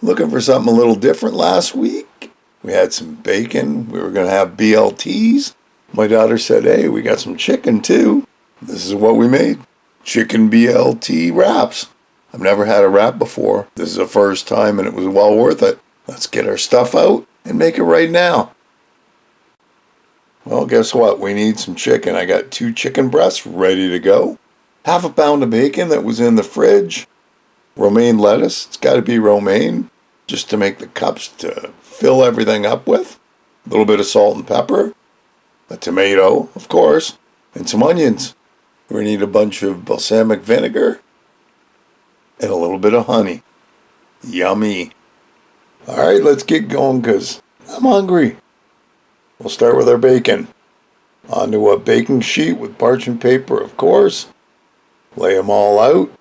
Looking for something a little different last week. We had some bacon. We were going to have BLTs. My daughter said, hey, we got some chicken too. This is what we made. Chicken BLT wraps. I've never had a wrap before. This is the first time and it was well worth it. Let's get our stuff out and make it right now. Well, guess what? We need some chicken. I got 2 chicken breasts ready to go. Half a pound of bacon that was in the fridge. Romaine lettuce. It's got to be romaine just to make the cups to fill everything up with. A little bit of salt and pepper. A tomato, of course. And some onions. We need a bunch of balsamic vinegar. And a little bit of honey. Yummy. Alright, let's get going because I'm hungry. We'll start with our bacon. Onto a baking sheet with parchment paper, of course. Lay them all out.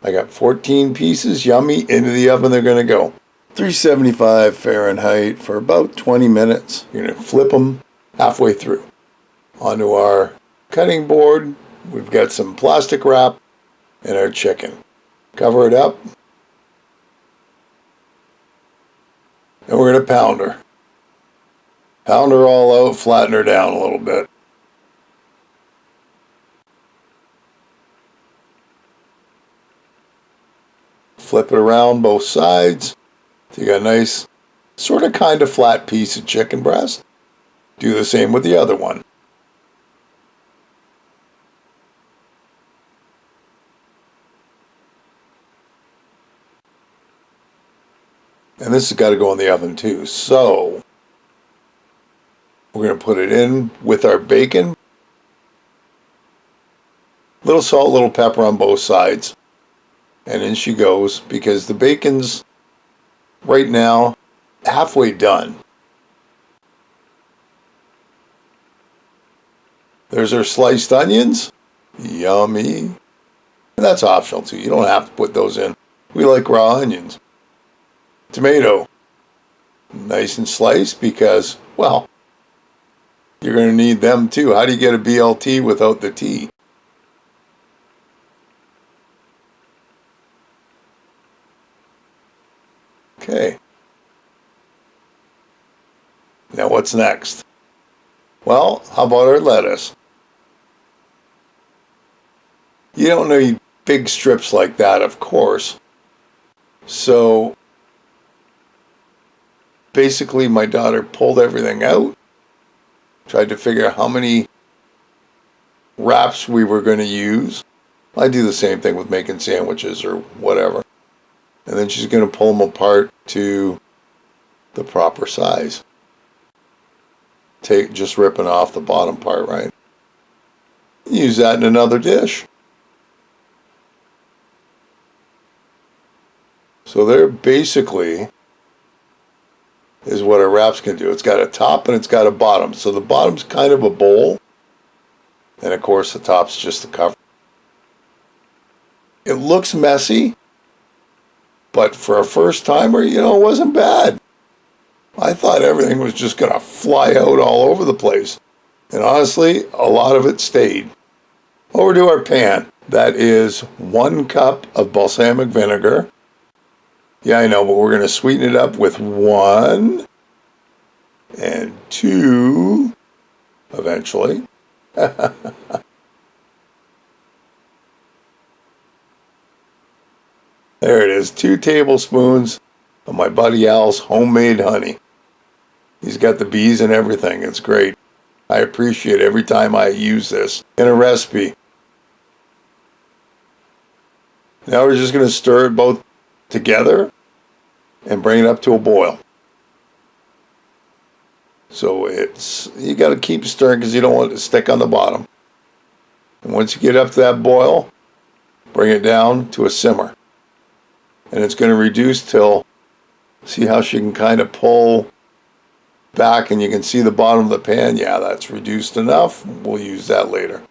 I got 14 pieces, yummy, into the oven they're going to go. 375 Fahrenheit for about 20 minutes. You're going to flip them halfway through. Onto our cutting board, we've got some plastic wrap and our chicken. Cover it up. And we're going to pound her. Pound her all out, flatten her down a little bit. Flip it around both sides. So you got a nice, sort of kind of flat piece of chicken breast. Do the same with the other one. And this has got to go in the oven too. So we're going to put it in with our bacon. Little salt, little pepper on both sides. And in she goes because the bacon's right now halfway done. There's our sliced onions. Yummy. And that's optional too. You don't have to put those in. We like raw onions. Tomato. Nice and sliced because, well, you're going to need them too. How do you get a BLT without the T? Okay. Now what's next? Well, how about our lettuce? You don't need big strips like that, of course. So basically my daughter pulled everything out. Tried to figure out how many wraps we were going to use. I do the same thing with making sandwiches or whatever. And then she's going to pull them apart to the proper size. Just ripping off the bottom part, right? Use that in another dish. So there basically is what a wrap's can do. It's got a top and it's got a bottom. So the bottom's kind of a bowl. And of course the top's just the cover. It looks messy. But for a first timer, it wasn't bad. I thought everything was just going to fly out all over the place. And honestly, a lot of it stayed. Over to our pan. That is 1 cup of balsamic vinegar. Yeah, I know, but we're going to sweeten it up with 1 and 2 eventually. There it is, 2 tablespoons of my buddy Al's homemade honey. He's got the bees and everything. It's great. I appreciate every time I use this in a recipe. Now we're just going to stir it both together and bring it up to a boil. So you got to keep stirring because you don't want it to stick on the bottom. And once you get up to that boil, bring it down to a simmer. And it's going to reduce till, see how she can kind of pull back and you can see the bottom of the pan. Yeah, that's reduced enough. We'll use that later.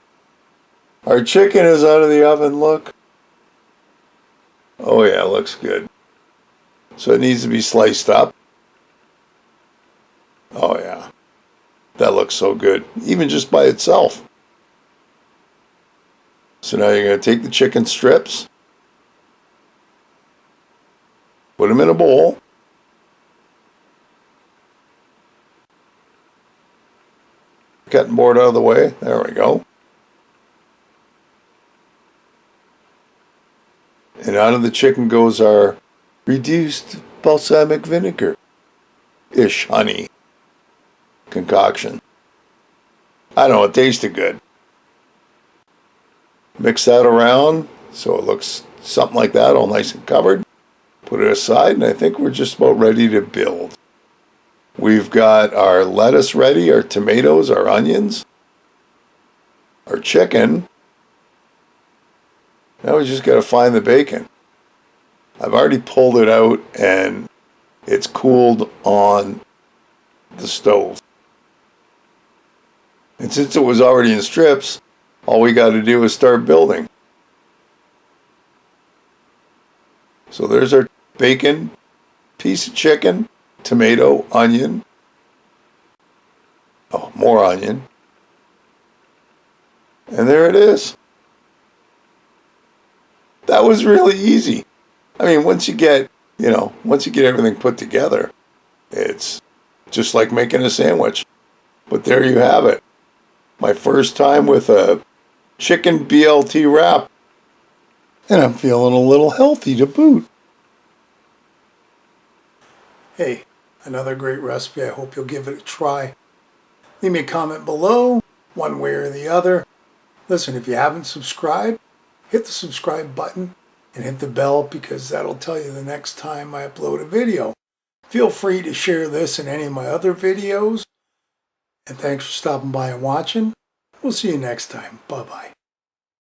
Our chicken is out of the oven, look. Oh yeah, it looks good. So it needs to be sliced up. Oh yeah, that looks so good, even just by itself. So now you're going to take the chicken strips, put them in a bowl, cutting board out of the way. There we go. And out of the chicken goes our reduced balsamic vinegar-ish honey concoction. I don't know, it tasted good. Mix that around so it looks something like that, all nice and covered. Put it aside, and I think we're just about ready to build. We've got our lettuce ready, our tomatoes, our onions, our chicken. Now we just got to find the bacon. I've already pulled it out and it's cooled on the stove. And since it was already in strips, all we got to do is start building. So there's our bacon, piece of chicken, tomato, onion. Oh, more onion. And there it is. That was really easy. I mean, once you get everything put together, it's just like making a sandwich. But there you have it. My first time with a chicken BLT wrap. And I'm feeling a little healthy to boot. Hey, another great recipe. I hope you'll give it a try. Leave me a comment below, one way or the other. Listen, if you haven't subscribed, hit the subscribe button and hit the bell because that'll tell you the next time I upload a video. Feel free to share this and any of my other videos. And thanks for stopping by and watching. We'll see you next time. Bye-bye.